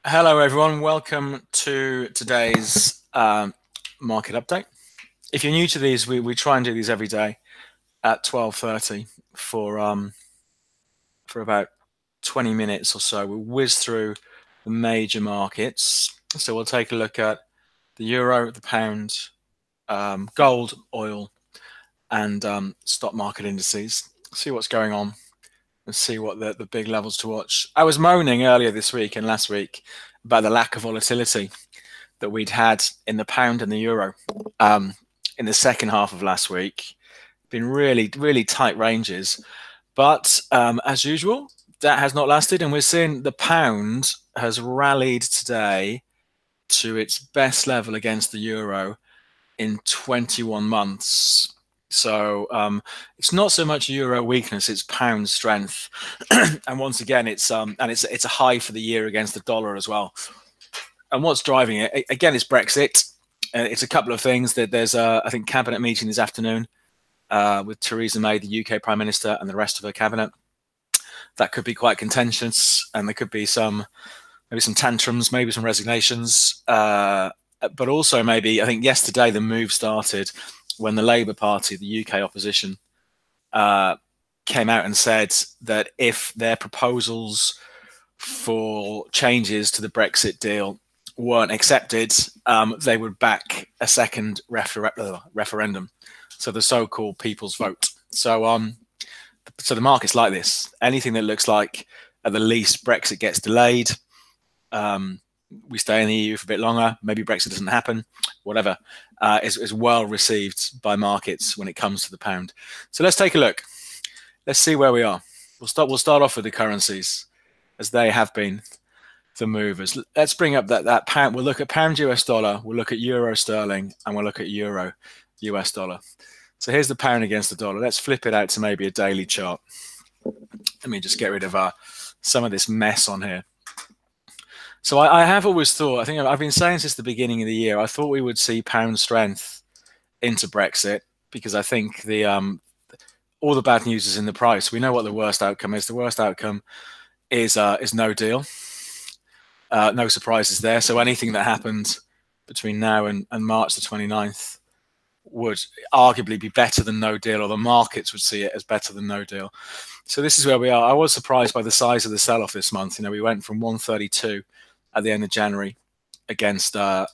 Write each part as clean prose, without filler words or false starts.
Hello, everyone. Welcome to today's market update. If you're new to these, we try and do these every day at 12:30 for about 20 minutes or so. We'll whiz through the major markets. So we'll take a look at the euro, the pound, gold, oil, and stock market indices. See what's going on and see what the big levels to watch. I was moaning earlier this week and last week about the lack of volatility that we'd had in the pound and the euro in the second half of last week. Been really, really tight ranges. But as usual, that has not lasted. And we're seeing the pound has rallied today to its best level against the euro in 21 months. So it's not so much euro weakness; it's pound strength. And once again, it's a high for the year against the dollar as well. And what's driving it again is Brexit. It's a couple of things. There's I think cabinet meeting this afternoon with Theresa May, the UK Prime Minister, and the rest of her cabinet. That could be quite contentious, and there could be maybe some tantrums, maybe some resignations, but also maybe I think yesterday the move started when the Labour Party, the UK opposition, came out and said that if their proposals for changes to the Brexit deal weren't accepted, they would back a second referendum, so the so-called people's vote. So the market's like this. Anything that looks like at the least Brexit gets delayed, we stay in the EU for a bit longer, maybe Brexit doesn't happen, whatever, is well received by markets when it comes to the pound. So let's take a look. Let's see where we are. We'll start off with the currencies as they have been the movers. Let's bring up that pound. We'll look at pound US dollar, we'll look at euro sterling, and we'll look at euro US dollar. So here's the pound against the dollar. Let's flip it out to maybe a daily chart. Let me just get rid of some of this mess on here. So I have always thought, I think I've been saying since the beginning of the year, I thought we would see pound strength into Brexit because I think all the bad news is in the price. We know what the worst outcome is. The worst outcome is no deal. No surprises there. So anything that happened between now and March the 29th would arguably be better than no deal, or the markets would see it as better than no deal. So this is where we are. I was surprised by the size of the sell-off this month. We went from 132 at the end of January against the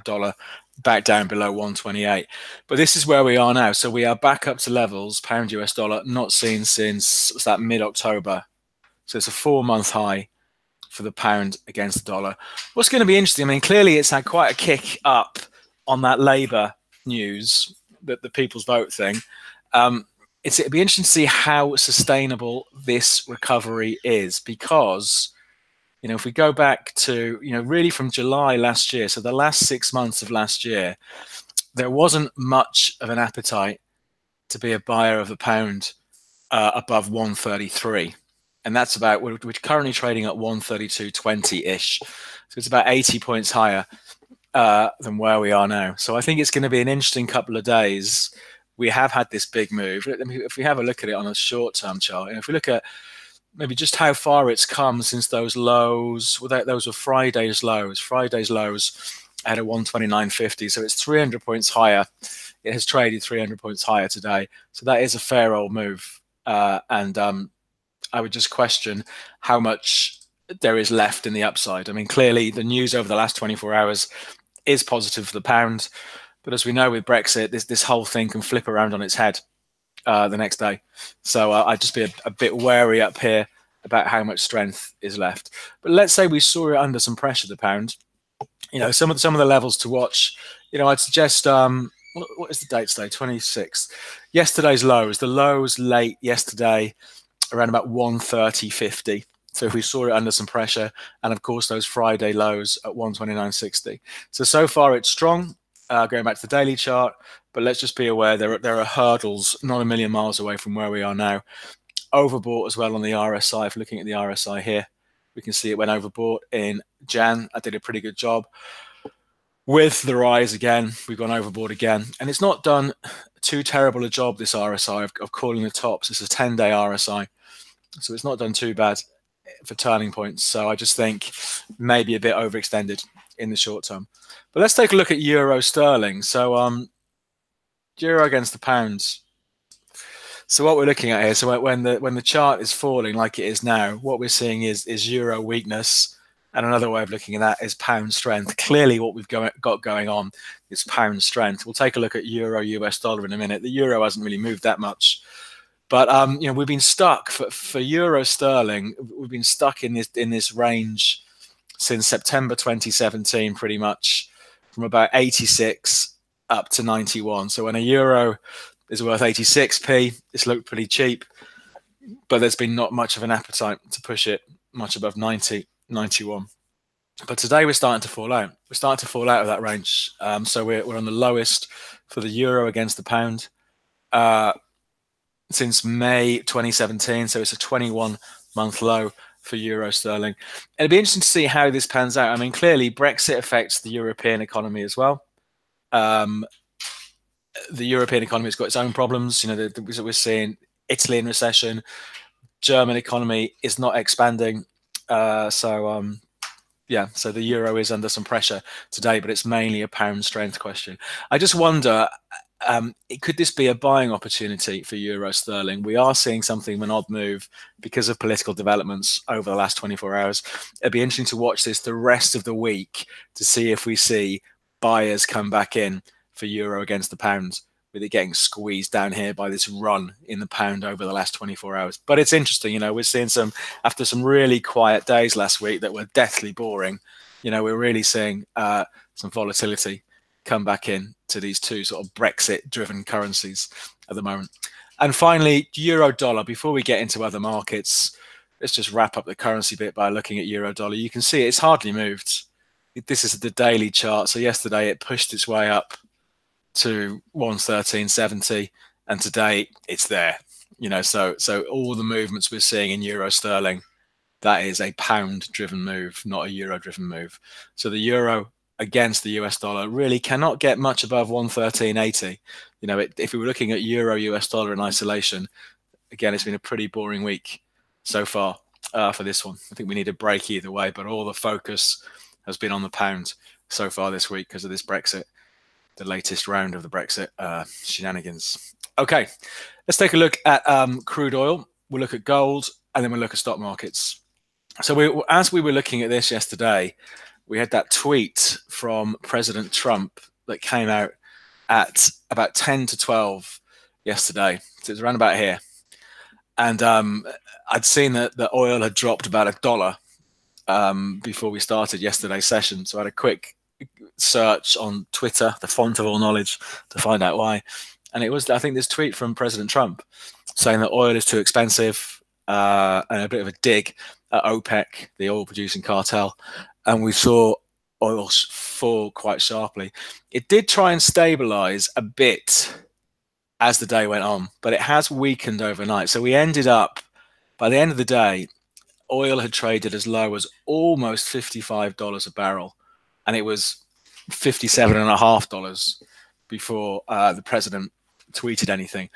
dollar back down below 128. But this is where we are now. So we are back up to levels, pound US dollar, not seen since that mid-October. So it's a 4-month high for the pound against the dollar. What's going to be interesting, I mean, clearly it's had quite a kick up on that Labour news, the people's vote thing. It'd be interesting to see how sustainable this recovery is, because if we go back to really from July last year, so the last 6 months of last year, there wasn't much of an appetite to be a buyer of the pound above 133, and that's about, we're currently trading at 132.20 ish, so it's about 80 points higher than where we are now. So I think it's going to be an interesting couple of days. We have had this big move. If we have a look at it on a short-term chart, and if we look at maybe just how far it's come since those lows, those were Friday's lows. Friday's lows at a 129.50, so it's 300 points higher. It has traded 300 points higher today, so that is a fair old move. And I would just question how much there is left in the upside. I mean, clearly the news over the last 24 hours is positive for the pound, but as we know with Brexit, this whole thing can flip around on its head the next day. So I'd just be a bit wary up here about how much strength is left. But let's say we saw it under some pressure, the pound. Some of the levels to watch. I'd suggest what is the date today? 26th. Yesterday's lows. The lows late yesterday around about 130.50. So if we saw it under some pressure, and of course those Friday lows at 129.60. So far it's strong. Going back to the daily chart, but let's just be aware there are hurdles not a million miles away from where we are now. Overbought as well on the RSI. If looking at the RSI here, we can see it went overbought in Jan. I did a pretty good job. With the rise again, we've gone overboard again, and it's not done too terrible a job, this RSI, of calling the tops. It's a 10-day RSI, so it's not done too bad. for turning points. So I just think maybe a bit overextended in the short term. But let's take a look at euro sterling. So euro against the pound. So what we're looking at here, so when the chart is falling like it is now, what we're seeing is euro weakness, and another way of looking at that is pound strength. Clearly, what we've got going on is pound strength. We'll take a look at euro US dollar in a minute. The euro hasn't really moved that much, but we've been stuck for euro sterling. We've been stuck in this range since September 2017, pretty much from about 86 up to 91. So when a euro is worth 86p, it's looked pretty cheap, but there's been not much of an appetite to push it much above 90, 91. But today we're starting to fall out. We're starting to fall out of that range. So we're on the lowest for the euro against the pound since May 2017. So it's a 21-month low for euro sterling. And it'd be interesting to see how this pans out. I mean, clearly Brexit affects the European economy as well. The European economy has got its own problems. We're seeing Italy in recession. German economy is not expanding. So the euro is under some pressure today, but it's mainly a pound strength question. I just wonder, could this be a buying opportunity for euro sterling? We are seeing something of an odd move because of political developments over the last 24 hours. It'd be interesting to watch this the rest of the week to see if we see buyers come back in for euro against the pound, with it getting squeezed down here by this run in the pound over the last 24 hours. But it's interesting, we're seeing after some really quiet days last week that were deathly boring, we're really seeing some volatility come back in to these two sort of Brexit-driven currencies at the moment. And finally, euro dollar. Before we get into other markets, let's just wrap up the currency bit by looking at euro dollar. You can see it's hardly moved. This is the daily chart. So yesterday it pushed its way up to 113.70, and today it's there. So all the movements we're seeing in euro sterling, that is a pound driven move, not a euro driven move. So the euro against the US dollar really cannot get much above 113.80. If we were looking at euro US dollar in isolation, again, it's been a pretty boring week so far for this one. I think we need a break either way, but all the focus has been on the pound so far this week because of this Brexit, the latest round of the Brexit shenanigans. Okay, let's take a look at crude oil. We'll look at gold, and then we'll look at stock markets. So as we were looking at this yesterday, we had that tweet from President Trump that came out at about 10 to 12 yesterday. So it's around about here. And I'd seen that the oil had dropped about $1 before we started yesterday's session. So I had a quick search on Twitter, the font of all knowledge, to find out why. And it was, I think, this tweet from President Trump saying that oil is too expensive, and a bit of a dig at OPEC, the oil producing cartel. And we saw oil fall quite sharply. It did try and stabilize a bit as the day went on, but it has weakened overnight. So we ended up, by the end of the day, oil had traded as low as almost $55 a barrel. And it was $57.50 before the president tweeted anything.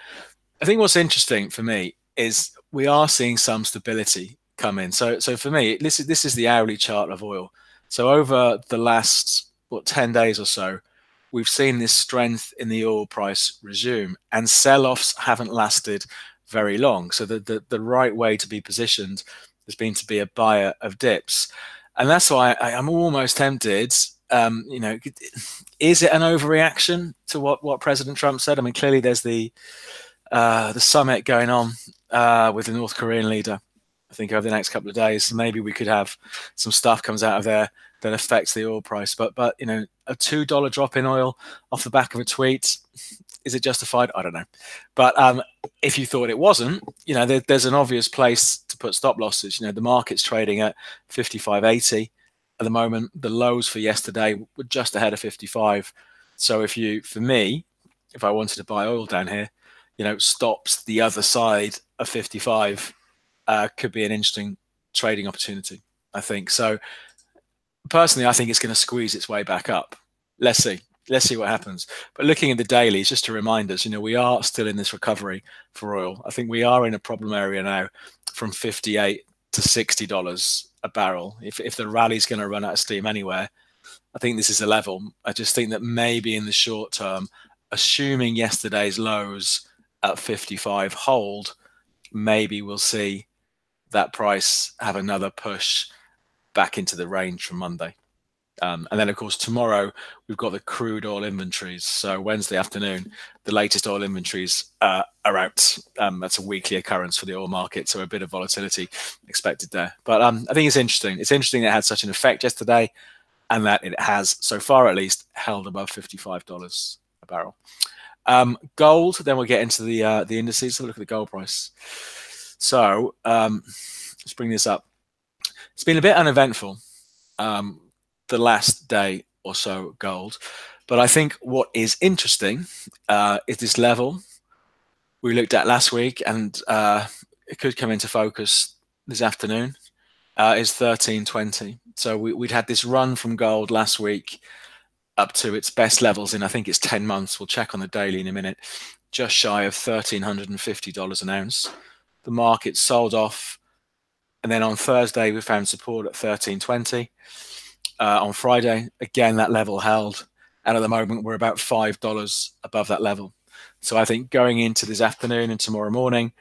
I think what's interesting for me is we are seeing some stability come in. So for me, this is the hourly chart of oil. So over the last 10 days or so, we've seen this strength in the oil price resume, and sell-offs haven't lasted very long. So the right way to be positioned has been to be a buyer of dips. And that's why I'm almost tempted. Is it an overreaction to what President Trump said? I mean, clearly there's the summit going on with the North Korean leader. I think over the next couple of days, maybe we could have some stuff comes out of there that affects the oil price. But a $2 drop in oil off the back of a tweet, is it justified? I don't know. But if you thought it wasn't, there's an obvious place to put stop losses. The market's trading at 55.80 at the moment. The lows for yesterday were just ahead of 55. So for me, if I wanted to buy oil down here, stops the other side of 55 could be an interesting trading opportunity, I think. So personally, I think it's going to squeeze its way back up. Let's see what happens. But looking at the dailies, just to remind us, we are still in this recovery for oil. I think we are in a problem area now from 58 to $60 a barrel. If the rally's going to run out of steam anywhere, I think this is a level. I just think that maybe in the short term, assuming yesterday's lows at 55 hold, maybe we'll see that price have another push back into the range from Monday. And then, of course, tomorrow we've got the crude oil inventories. So Wednesday afternoon, the latest oil inventories are out. That's a weekly occurrence for the oil market, so a bit of volatility expected there. But I think it's interesting. It's interesting that it had such an effect yesterday, and that it has, so far at least, held above $55 a barrel. Gold, then we'll get into the indices. So look at the gold price. So let's bring this up. It's been a bit uneventful the last day or so, gold. But I think what is interesting is this level we looked at last week, and it could come into focus this afternoon, is 1320. So we'd had this run from gold last week up to its best levels in, I think it's 10 months. We'll check on the daily in a minute. Just shy of $1,350 an ounce. The market sold off. And then on Thursday, we found support at 1320. On Friday, again, that level held. And at the moment, we're about $5 above that level. So I think going into this afternoon and tomorrow morning,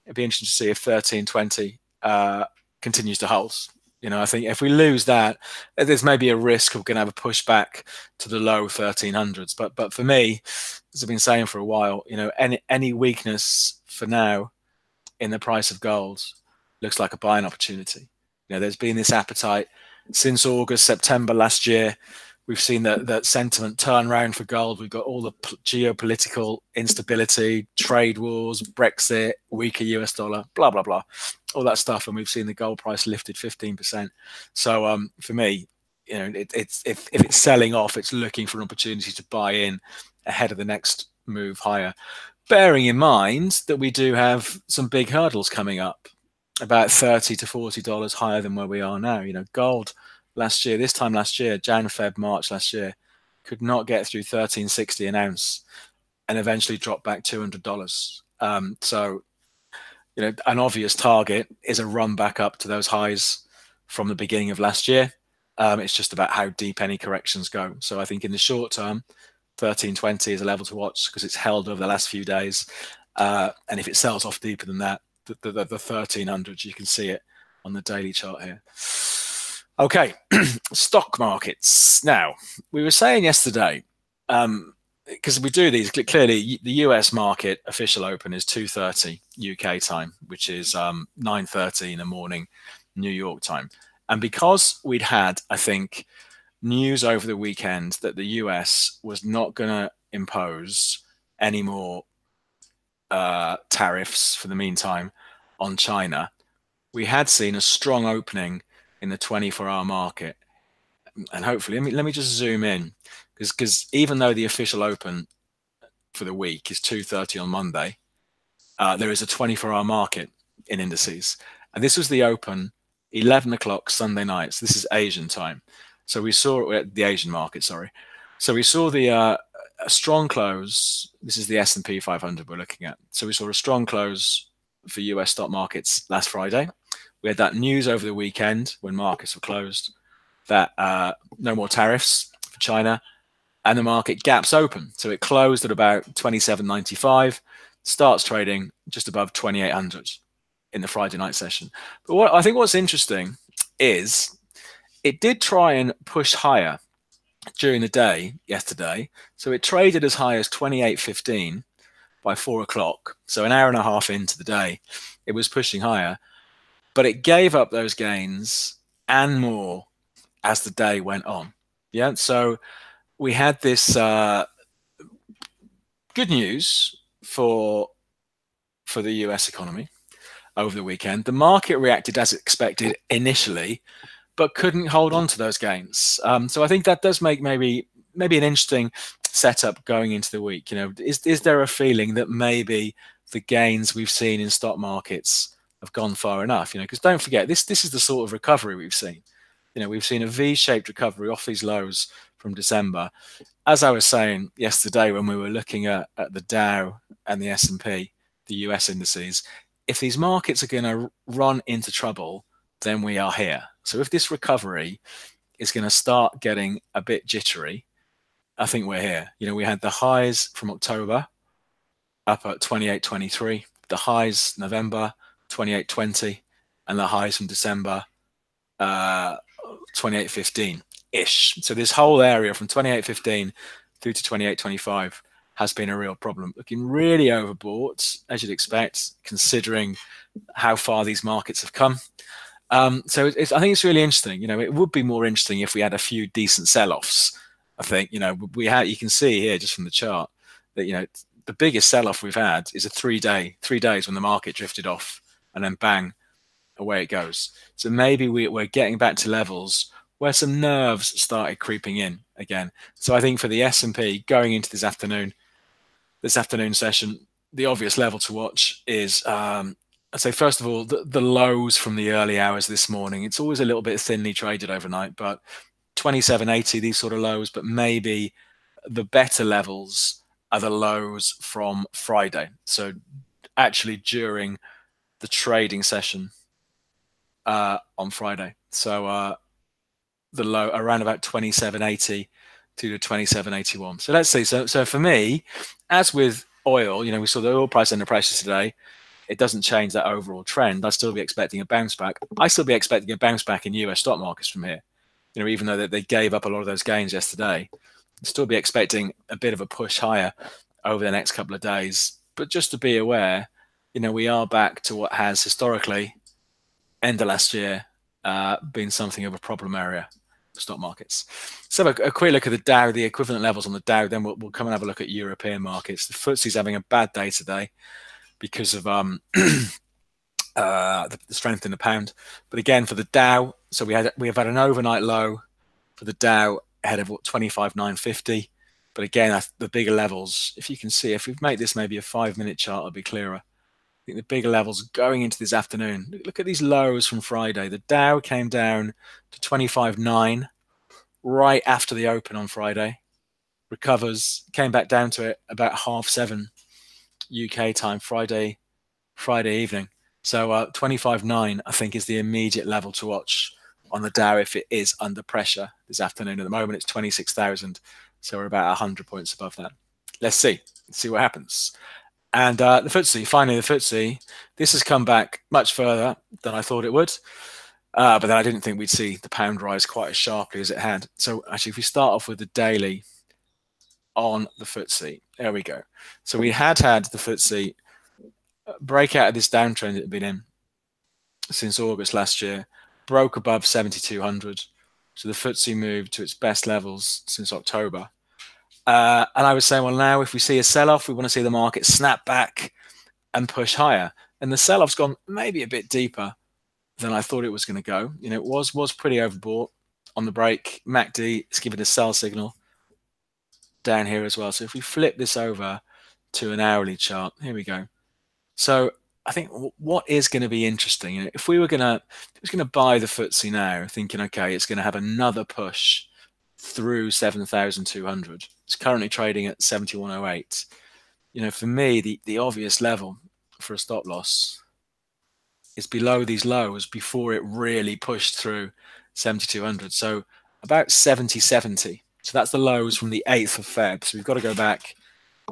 it'd be interesting to see if 1320 continues to hold. I think if we lose that, there's maybe a risk of going to have a pushback to the low 1300s. But for me, as I've been saying for a while, any weakness for now in the price of gold looks like a buying opportunity. There's been this appetite since August, September last year. We've seen that sentiment turn around for gold. We've got all the geopolitical instability, trade wars, Brexit, weaker US dollar, blah, blah, blah, all that stuff. And we've seen the gold price lifted 15%. So for me, if it's selling off, it's looking for an opportunity to buy in ahead of the next move higher. Bearing in mind that we do have some big hurdles coming up, about $30 to $40 higher than where we are now. Gold this time last year, Jan, Feb, March last year, could not get through 1360 an ounce and eventually dropped back $200. So, an obvious target is a run back up to those highs from the beginning of last year. It's just about how deep any corrections go. So I think in the short term, 1320 is a level to watch because it's held over the last few days. And if it sells off deeper than that, the 1300s, you can see it on the daily chart here. Okay, stock markets. Now, we were saying yesterday, because we do these, clearly the US market official open is 2:30 UK time, which is 9:30 in the morning New York time. And because we'd had, I think, news over the weekend that the US was not going to impose any more tariffs for the meantime on China, we had seen a strong opening in the 24-hour market. And hopefully, let me just zoom in, because even though the official open for the week is 2:30 on Monday, there is a 24-hour market in indices. And this was the open 11 o'clock Sunday night. So this is Asian time. So we saw the Asian market, sorry. So we saw a strong close. This is the S&P 500 we're looking at. So we saw a strong close for US stock markets last Friday. We had that news over the weekend when markets were closed that no more tariffs for China, and the market gaps open. So it closed at about 27.95, starts trading just above 2800 in the Friday night session. But I think what's interesting is it did try and push higher during the day yesterday. So it traded as high as 28.15 by 4 o'clock. So an hour and a half into the day, it was pushing higher. But it gave up those gains and more as the day went on. Yeah, so we had this good news for the US economy over the weekend. The market reacted as expected initially, but couldn't hold on to those gains. So I think that does make maybe an interesting setup going into the week. Is there a feeling that maybe the gains we've seen in stock markets have gone far enough? Because don't forget, this is the sort of recovery we've seen. We've seen a V-shaped recovery off these lows from December. As I was saying yesterday when we were looking at the Dow and the S&P, the US indices, if these markets are going to run into trouble then we are here. So if this recovery is going to start getting a bit jittery, I think we're here. We had the highs from October up at 28.23, the highs November 28.20, and the highs from December 28.15 ish. So this whole area from 28.15 through to 28.25 has been a real problem. Looking really overbought, as you'd expect, considering how far these markets have come. So I think it's really interesting. It would be more interesting if we had a few decent sell-offs. I think, we had. You can see here just from the chart that the biggest sell-off we've had is a 3 days when the market drifted off, and then bang, away it goes. So maybe we're getting back to levels where some nerves started creeping in again. So I think for the S&P going into this afternoon session, the obvious level to watch is, I'd say, first of all, the lows from the early hours this morning. It's always a little bit thinly traded overnight, but 27.80, these sort of lows, but maybe the better levels are the lows from Friday. So actually during the trading session on Friday. So the low around about 27.80 to 27.81. So let's see. So for me, as with oil, we saw the oil price under pressure today. It doesn't change that overall trend. I'd still be expecting a bounce back. I still be expecting a bounce back in US stock markets from here. Even though they gave up a lot of those gains yesterday, I'd still be expecting a bit of a push higher over the next couple of days. But just to be aware, we are back to what has historically, end of last year, been something of a problem area for stock markets. So a quick look at the Dow, the equivalent levels on the Dow. Then we'll come and have a look at European markets. The FTSE's having a bad day today because of the strength in the pound. But again, for the Dow, so we have had an overnight low for the Dow ahead of 25,950. But again, the bigger levels, if you can see, if we've made this maybe a 5-minute chart, it'll be clearer. I think the bigger levels going into this afternoon. Look at these lows from Friday. The Dow came down to 25.9 right after the open on Friday. Recovers, came back down to it about 7:30 UK time Friday evening. So 25.9, I think, is the immediate level to watch on the Dow if it is under pressure this afternoon. At the moment, it's 26,000, so we're about 100 points above that. Let's see what happens. And the FTSE, finally, this has come back much further than I thought it would. But then I didn't think we'd see the pound rise quite as sharply as it had. So actually, if we start off with the daily on the FTSE, there we go. So we had the FTSE break out of this downtrend it had been in since August last year, broke above 7,200. So the FTSE moved to its best levels since October. And I was saying, well, now if we see a sell-off, we want to see the market snap back and push higher. And the sell-off's gone maybe a bit deeper than I thought it was going to go. It was pretty overbought on the break. MACD is giving a sell signal down here as well. So if we flip this over to an hourly chart, here we go. So I think what is going to be interesting, if we was going to buy the FTSE now, thinking, okay, it's going to have another push through 7,200. It's currently trading at 71.08. For me, the obvious level for a stop loss is below these lows before it really pushed through 7,200. So about 70.70. So that's the lows from the 8th of Feb. So we've got to go back,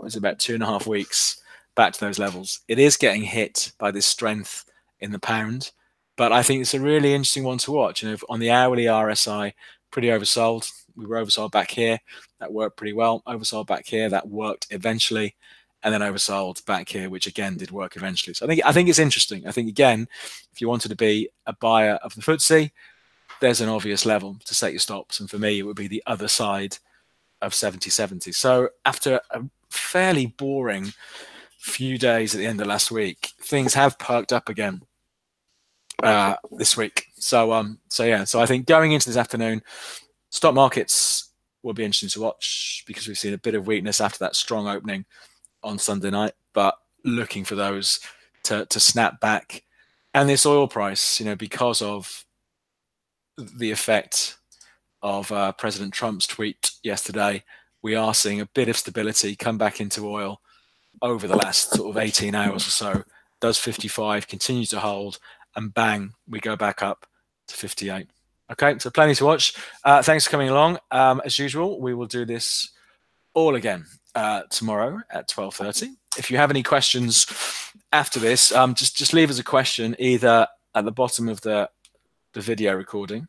it's about 2.5 weeks back to those levels. It is getting hit by this strength in the pound, but I think it's a really interesting one to watch. On the hourly RSI, pretty oversold. We were oversold back here. That worked pretty well. Oversold back here. That worked eventually. And then oversold back here, which again did work eventually. So I think it's interesting. I think, again, if you wanted to be a buyer of the FTSE, there's an obvious level to set your stops. And for me, it would be the other side of 70.70. So after a fairly boring few days at the end of last week, things have perked up again this week. So I think going into this afternoon, stock markets will be interesting to watch because we've seen a bit of weakness after that strong opening on Sunday night, but looking for those to snap back. And this oil price, because of the effect of President Trump's tweet yesterday, we are seeing a bit of stability come back into oil over the last sort of 18 hours or so. Does 55 continue to hold, and bang, we go back up to 58. Okay, so plenty to watch. Thanks for coming along. As usual, we will do this all again tomorrow at 12:30. If you have any questions after this, just leave us a question either at the bottom of the video recording,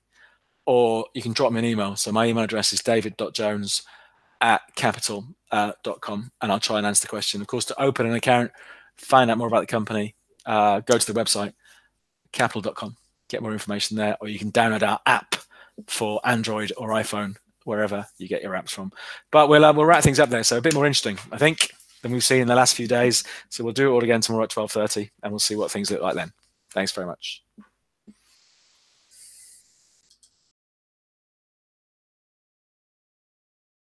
or you can drop me an email. So my email address is david.jones@Capital.com, and I'll try and answer the question. Of course, to open an account, find out more about the company, go to the website, Capital.com, get more information there, or you can download our app for Android or iPhone, wherever you get your apps from. But we'll wrap things up there, so a bit more interesting, I think, than we've seen in the last few days. So we'll do it all again tomorrow at 12:30, and we'll see what things look like then. Thanks very much.